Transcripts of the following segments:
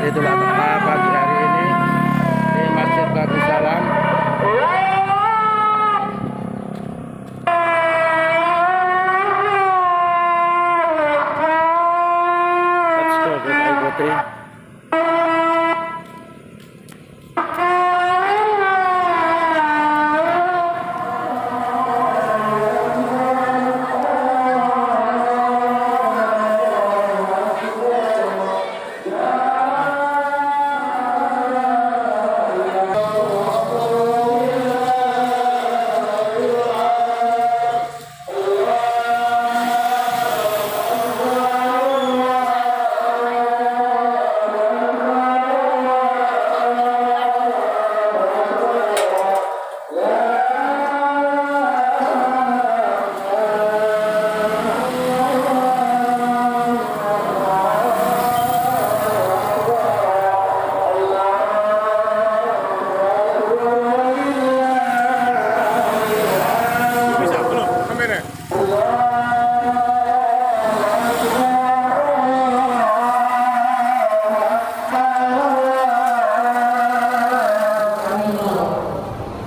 Idul Adha pagi hari ini di Masjid Darussalam. Let's go, kita ikuti.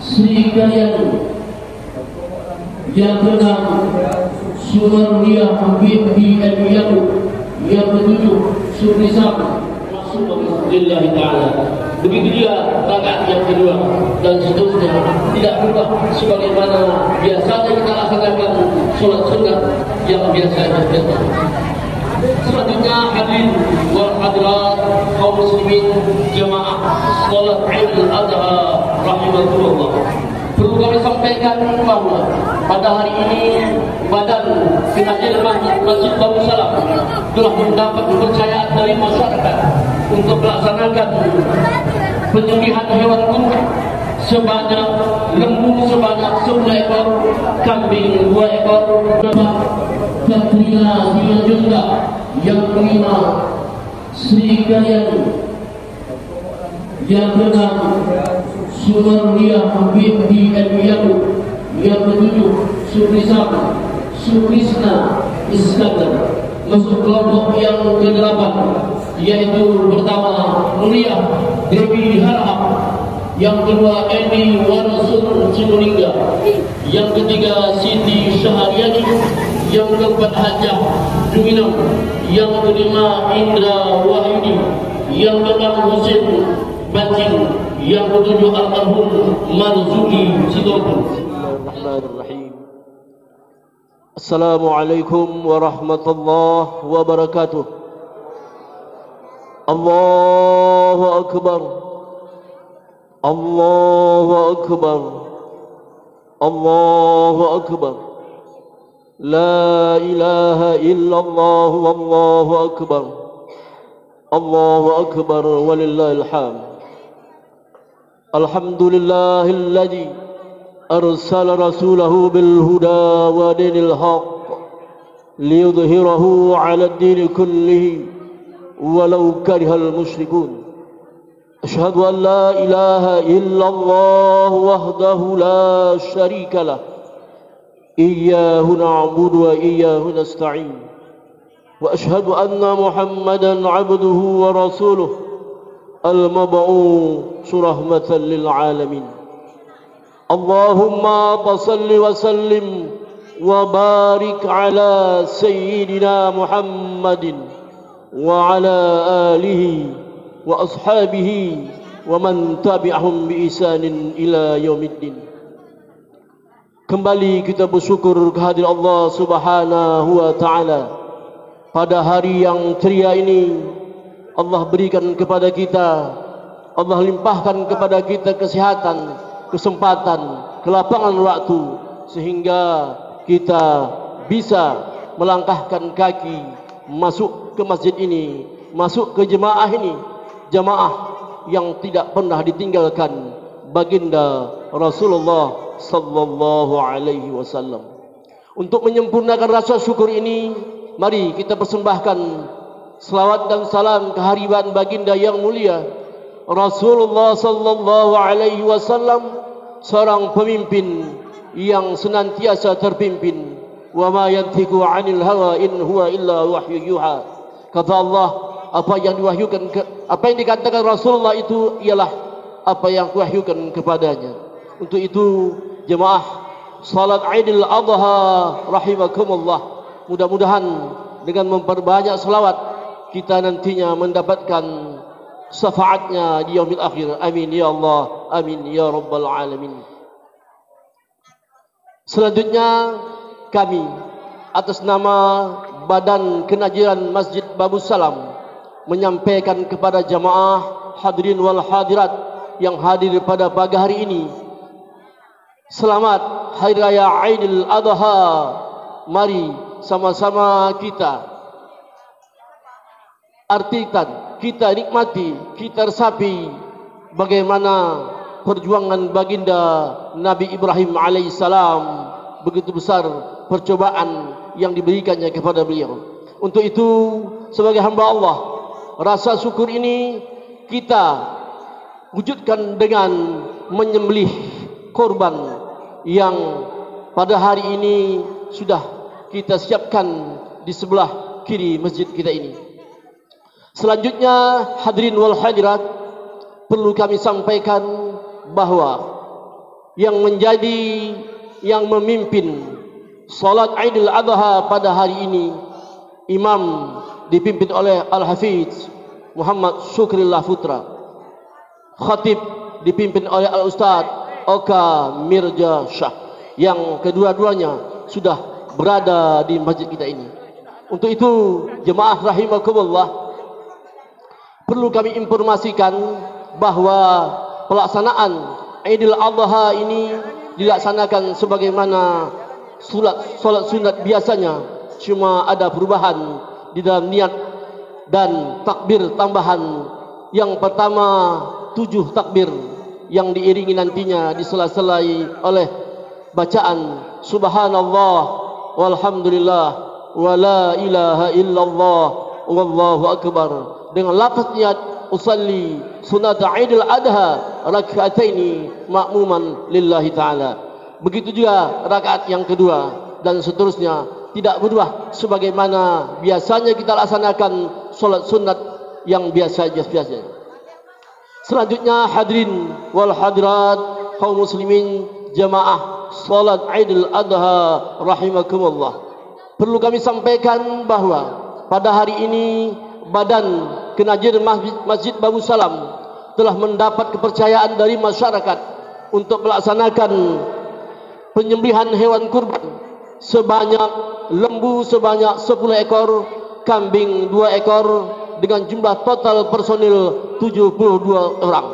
Sri kalian yang keenam Sumariyah binti Al-Yaqub, yang ketujuh Surisam Masuk Ta'ala. Begitu juga rakaat yang kedua dan seterusnya, tidak berubah sebagaimana biasanya kita laksanakan sholat sunat yang biasa kita. Selanjutnya hadirin wal hadirat kaum muslimin jemaah salat Idul Adha rahimakumullah. Perlu kami sampaikan bahwa pada hari ini badan pengajian Masjid Darussalam telah mendapat kepercayaan dari masyarakat untuk melaksanakan penyembelihan hewan kurban sebanyak lembu sebanyak 10 ekor, kambing 2 ekor, Katrina Simanjunga yang kelima Sri kalian yang keenam Sumariyah binti Al-Yaqub, yang ketujuh Surisna Iskandar. Masuk kelompok yang ke-8 yaitu pertama Mulia Dewi Harahap, yang kedua Eni Warasul Simulingga, yang ketiga Siti Syahriani, yang keempat Hajah Juminam, yang kelima Indra Wahyudi, yang keenam Husin Bancing, yang ketujuh almarhum Marzuki Sitorpu. Bismillahirrahmanirrahim. Assalamualaikum warahmatullahi wabarakatuh. Allahu Akbar, Allahu Akbar, Allahu Akbar. La ilaha illallah wallahu akbar. Allahu akbar walillahil hamd. Alhamdulillahilladzi arsala rasulahu bil huda wa dinil haqq liyudhhirahu 'ala ad-din kullihi walau karihal musyrikun. Asyhadu an la ilaha illallah wahdahu la syarika lah. Iyyahu na'budu wa iyyahu nasta'in. Wa asyhadu anna Muhammadan 'abduhu wa rasuluh al-mab'uts rahmatan lil 'alamin. Allahumma salli wa sallim wa barik ala sayyidina Muhammadin wa ala alihi wa ashabihi wa man tabi'ahum bi ihsanin ila yaumiddin. Kembali kita bersyukur kehadirat Allah Subhanahu wa taala. Pada hari yang ceria ini Allah berikan kepada kita, Allah limpahkan kepada kita kesehatan, kesempatan, kelapangan waktu sehingga kita bisa melangkahkan kaki masuk ke masjid ini, masuk ke jemaah ini, jemaah yang tidak pernah ditinggalkan baginda Rasulullah sallallahu alaihi wasallam. Untuk menyempurnakan rasa syukur ini, mari kita persembahkan selawat dan salam kehadiran baginda yang mulia Rasulullah sallallahu alaihi wasallam, seorang pemimpin yang senantiasa terpimpin. Wa ma yantiqu 'anil hawa in huwa illa wahyu yuha. Kata Allah, apa yang dikatakan Rasulullah itu ialah apa yang kuwahyukan kepadanya. Untuk itu jemaah salat Aidil Adha rahimakumullah, mudah-mudahan dengan memperbanyak selawat kita nantinya mendapatkan syafaatnya di yaumil akhir. Amin ya Allah, amin ya rabbal alamin. Selanjutnya kami atas nama Badan Kenajiran Masjid Babus Salam menyampaikan kepada jamaah hadirin wal hadirat yang hadir pada pagi hari ini, selamat Hari Raya Aidil Adha. Mari sama-sama kita artikan, kita nikmati, kita resapi bagaimana perjuangan baginda Nabi Ibrahim alaihissalam, begitu besar percobaan yang diberikannya kepada beliau. Untuk itu sebagai hamba Allah, rasa syukur ini kita wujudkan dengan menyembelih korban yang pada hari ini sudah kita siapkan di sebelah kiri masjid kita ini. Selanjutnya hadirin wal hadirat, perlu kami sampaikan bahawa yang memimpin salat Aidil Adha pada hari ini, imam dipimpin oleh Al-Hafiz Muhammad Syukrillah Putra, khatib dipimpin oleh Al-Ustaz Oka Mirja Shah, yang kedua-duanya sudah berada di masjid kita ini. Untuk itu jemaah rahimakumullah, perlu kami informasikan bahawa pelaksanaan Aidil Adha ini dilaksanakan sebagaimana solat sunat biasanya, cuma ada perubahan di dalam niat dan takbir tambahan. Yang pertama 7 takbir yang diiringi nantinya disela-selai oleh bacaan subhanallah walhamdulillah wa la ilaha illallah wallahu akbar, dengan lafaz niat usalli sunat Aidil Adha rak'ataini ma'muman lillahi ta'ala. Begitu juga rakaat yang kedua dan seterusnya, tidak berubah sebagaimana biasanya kita laksanakan solat sunat yang biasa. Selanjutnya hadirin wal hadirat kaum muslimin jamaah salat Aidil Adha rahimakumullah, perlu kami sampaikan bahawa pada hari ini Badan Kenajiran Masjid Babus Salam telah mendapat kepercayaan dari masyarakat untuk melaksanakan penyembelihan hewan kurban sebanyak lembu sebanyak 10 ekor, kambing 2 ekor, dengan jumlah total personil 72 orang.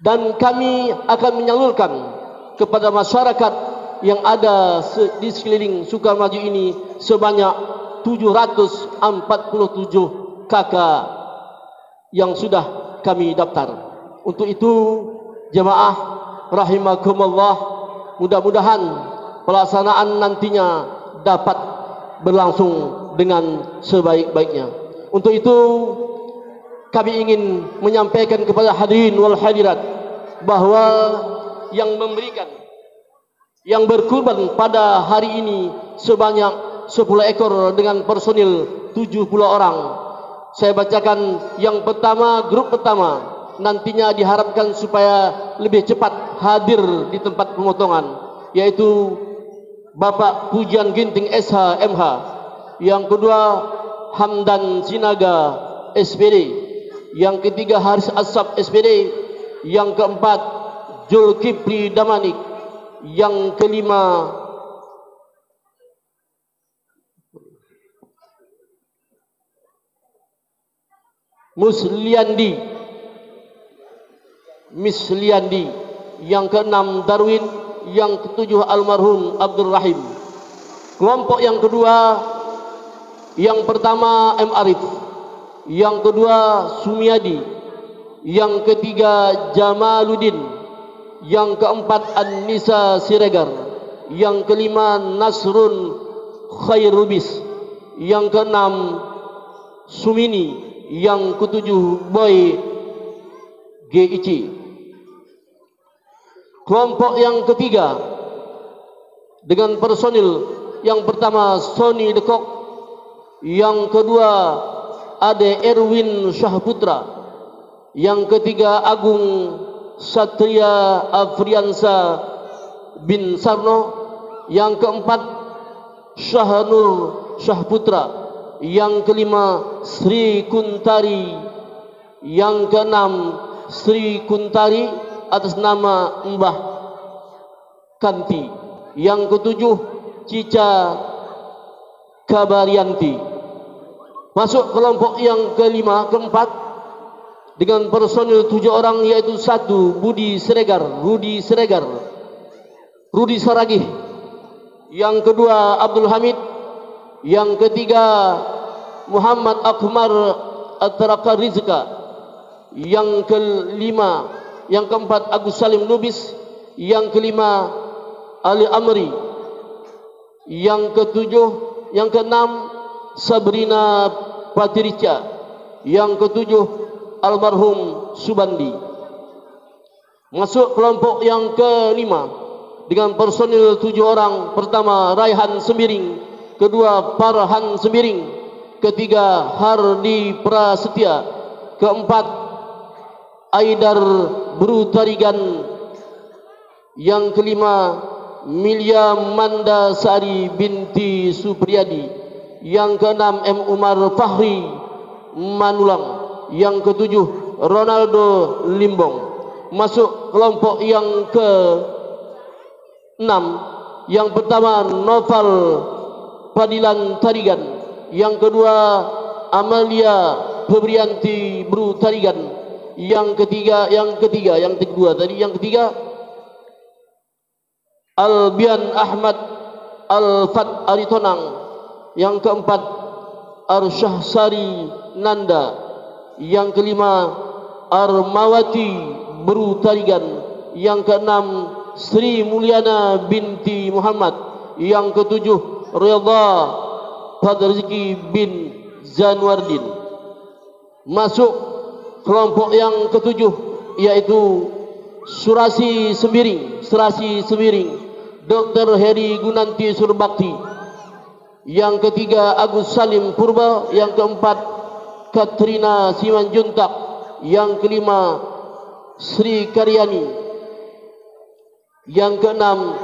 Dan kami akan menyalurkan kepada masyarakat yang ada di sekeliling Sukamaju ini sebanyak 747 kakak yang sudah kami daftar. Untuk itu jemaah rahimakumullah, mudah-mudahan pelaksanaan nantinya dapat berlangsung dengan sebaik-baiknya. Untuk itu kami ingin menyampaikan kepada hadirin wal hadirat bahawa yang memberikan, yang berkurban pada hari ini sebanyak 10 ekor dengan personil 70 orang. Saya bacakan yang pertama, grup pertama nantinya diharapkan supaya lebih cepat hadir di tempat pemotongan, yaitu Bapak Pujian Ginting SH MH, yang kedua Hamdan Sinaga SPD, yang ketiga Haris Asap SPD, yang keempat Zulkifli Damanik, yang kelima Misliandi, yang keenam Darwin, yang ketujuh almarhum Abdul Rahim. Kelompok yang kedua, yang pertama M. Arif, yang kedua Sumiadi, yang ketiga Jamaluddin, yang keempat An-Nisa Siregar, yang kelima Nasrun Khairubis, yang keenam Sumini, yang ketujuh Boy GIC. Kelompok yang ketiga dengan personil yang pertama Sony Dekok, yang kedua Ade Erwin Syahputra. Yang ketiga Agung Satria Afriansa bin Sarno. Yang keempat Syahnur Syahputra. Yang kelima Sri Kuntari. Yang keenam Sri Kuntari atas nama Mbah Kanti. Yang ketujuh Cica Kabarianti. Masuk kelompok yang keempat dengan personil 7 orang, yaitu 1 Rudi Saragih. Yang kedua Abdul Hamid. Yang ketiga Muhammad Akmar Atraka Rizka. Yang keempat Agus Salim Lubis. Yang kelima Ali Amri. Yang keenam Sabrina Patirica. Yang ketujuh almarhum Subandi. Masuk kelompok yang kelima dengan personil 7 orang. Pertama Raihan Sembiring, kedua Farhan Sembiring, ketiga Hardi Prasetya, keempat Aidar Brutarigan, yang kelima Milya Mandasari binti Supriyadi, yang keenam M. Umar Fahri Manulang, yang ketujuh Ronaldo Limbong. Masuk kelompok yang ke-6, yang pertama Noval Padilan Tarigan, yang kedua Amalia Febrianti Bru Tarigan, yang ketiga Albian Ahmad Al-Fat Aritonang, yang keempat Arsyahsari Nanda, yang kelima Armawati Bru Tarigan, yang keenam Sri Mulyana binti Muhammad, yang ketujuh Ridha Fadrizki bin Zanwardin. Masuk kelompok yang ketujuh, yaitu Serasi Sembiring, Dr. Heri Gunanti Surbakti. Yang ketiga Agus Salim Purba, yang keempat Katrina Simanjuntak, yang kelima Sri Karyani, yang keenam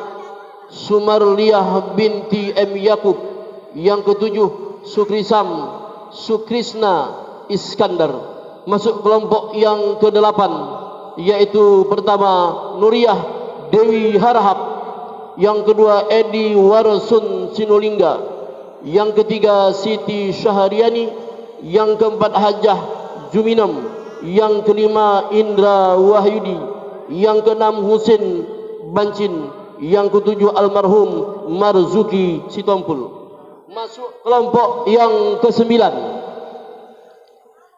Sumarliah binti M. Yakub, yang ketujuh Sukrisna Iskandar. Masuk kelompok yang ke-8, yaitu pertama Nuriyah Dewi Harahap, yang kedua Edi Warsun Sinulingga, yang ketiga Siti Syahriani, yang keempat Hajah Juminem, yang kelima Indra Wahyudi, yang keenam Husin Bancin, yang ketujuh almarhum Marzuki Sitompul. Masuk kelompok yang ke-9,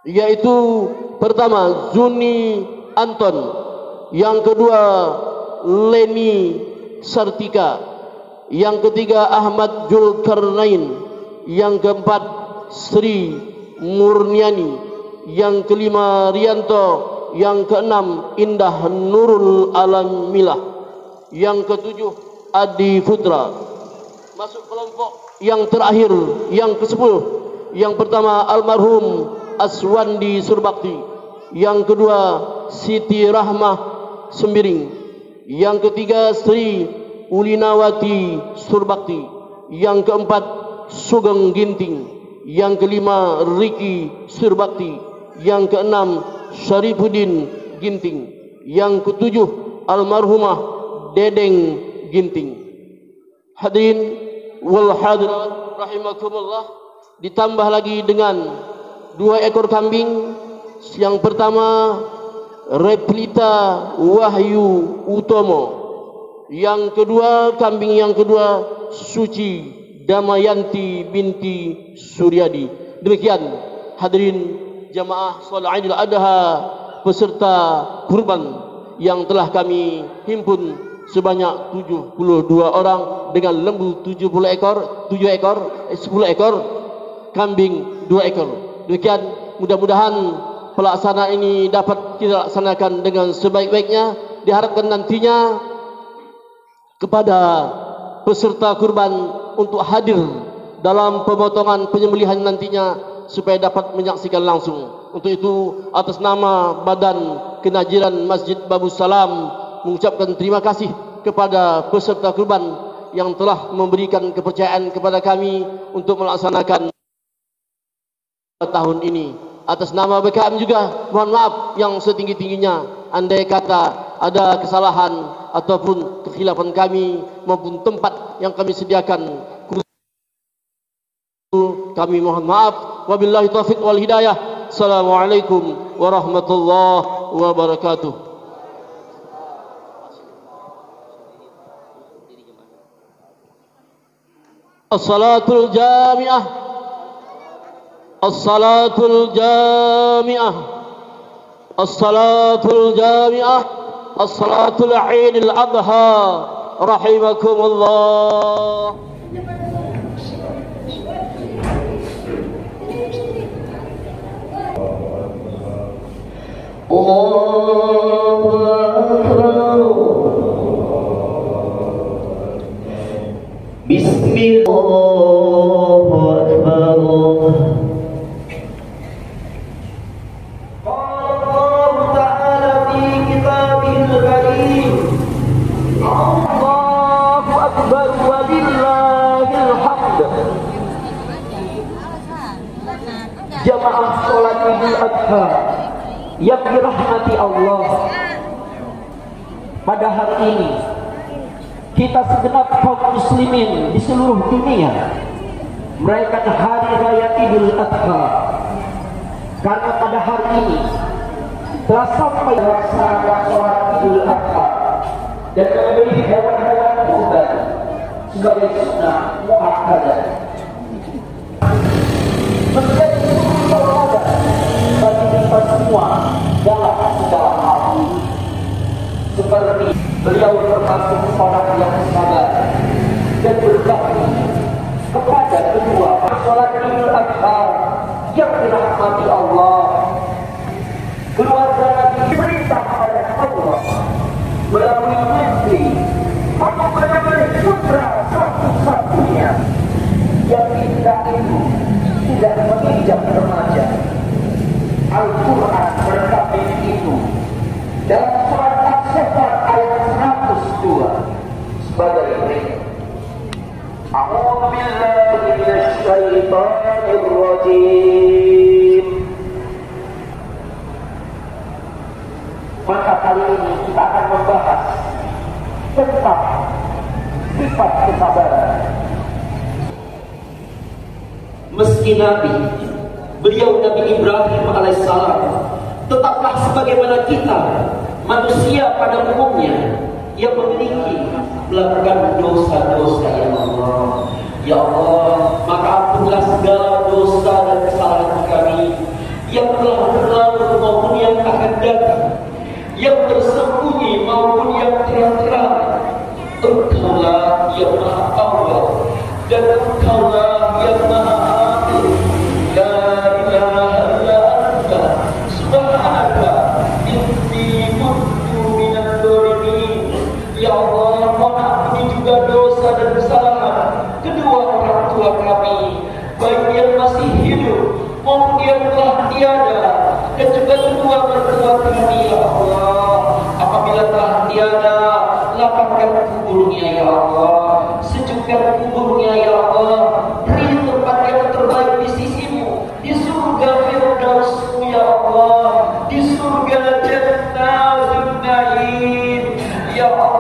yaitu pertama Zuni Anton, yang kedua Leni Sartika, yang ketiga Ahmad Julkarnain, yang keempat Sri Murniani, yang kelima Rianto, yang keenam Indah Nurul Alamilah, yang ketujuh Adi Putra. Masuk kelompok yang terakhir, yang ke-10, yang pertama almarhum Aswandi Surbakti, yang kedua Siti Rahmah Sembiring, yang ketiga Sri Ulinawati Surbakti, yang keempat Sugeng Ginting, yang kelima Riki Surbakti, yang keenam Syarifuddin Ginting, yang ketujuh almarhumah Dedeng Ginting. Hadirin wal hadirat rahimakumullah, ditambah lagi dengan 2 ekor kambing. Yang pertama Replita Wahyu Utomo, yang kedua kambing yang kedua Suci Damayanti binti Suryadi. Demikian hadirin jamaah salat Idul Adha peserta kurban yang telah kami himpun sebanyak 72 orang dengan lembu 10 ekor, kambing 2 ekor. Demikian, mudah-mudahan pelaksanaan ini dapat kita laksanakan dengan sebaik-baiknya. Diharapkan nantinya kepada peserta kurban untuk hadir dalam pemotongan penyembelihan nantinya supaya dapat menyaksikan langsung. Untuk itu atas nama Badan Kenajiran Masjid Babus Salam mengucapkan terima kasih kepada peserta kurban yang telah memberikan kepercayaan kepada kami untuk melaksanakan tahun ini. Atas nama BKM juga mohon maaf yang setinggi-tingginya andai kata ada kesalahan ataupun kekhilafan kami maupun tempat yang kami sediakan, kami mohon maaf. Wabillahi taufiq wal hidayah. Assalamualaikum warahmatullahi wabarakatuh. As-salatul jami'ah, as-salatul jami'ah, as-salatul jami'ah, as-salatul Eidil Adha. Rahimakumullah. Allahu Akbar. Bismillahirrahmanirrahim. Qala Allah Ta'ala fi kitabihil karim. Allahu Akbar walillahil hamd. Jamaah salat Idul Adha yang dirahmati Allah, pada hari ini kita segenap kaum muslimin di seluruh dunia merayakan hari raya Idul Adha, karena pada hari ini telah sampai melaksanakan sholat Idul Adha dan membeli hewan-hewan kurban sebagai sunnah muakkadah, menjadi sunnah bagi kita semua dalam segala hal. Seperti beliau termasuk orang yang sabar dan berbakti kepada kedua sholat Idul Adha yang dirahmati Allah. Keluarga Nabi diperintah oleh Allah melalui Nabi untuk menjadi putra satu-satunya yang tidak itu tidak menginjak remaja. Al-Quran berkata itu dalam surat As-Saffat ayat 102 sebagai berikut. A'udzu billahi minasy syaithanir rajim. Maka kali ini kita akan membahas tentang sifat kesabaran. Meski Nabi, beliau Nabi Ibrahim alaihissalam, tetaplah sebagaimana kita manusia pada umumnya yang memiliki melakukan dosa-dosa. Ya Allah, ya Allah, maka ampunilah segala dosa dan kesalahan kami yang telah berlalu maupun yang akan datang, yang bersembunyi maupun yang terang-terang. Engkaulah yang Maha Awal dan Engkaulah yang Maha Akhir. La ilaha illa anta subhanaka inni kuntu minadh dhalimin. Ya Allah, mohon ampuni juga dosa dan kesalahan kedua orang tua kami, baik yang masih hidup maupun yang telah tiada, dan juga kedua mertua kami. Ya Allah, apabila telah tiada, lapangkan kuburnya. Ya Allah, sejukkan kuburnya. Ya Allah, beri tempat yang terbaik di sisimu, di surga Firdaus-Mu. Ya Allah, di surga Jannatul Na'im. Ya Allah,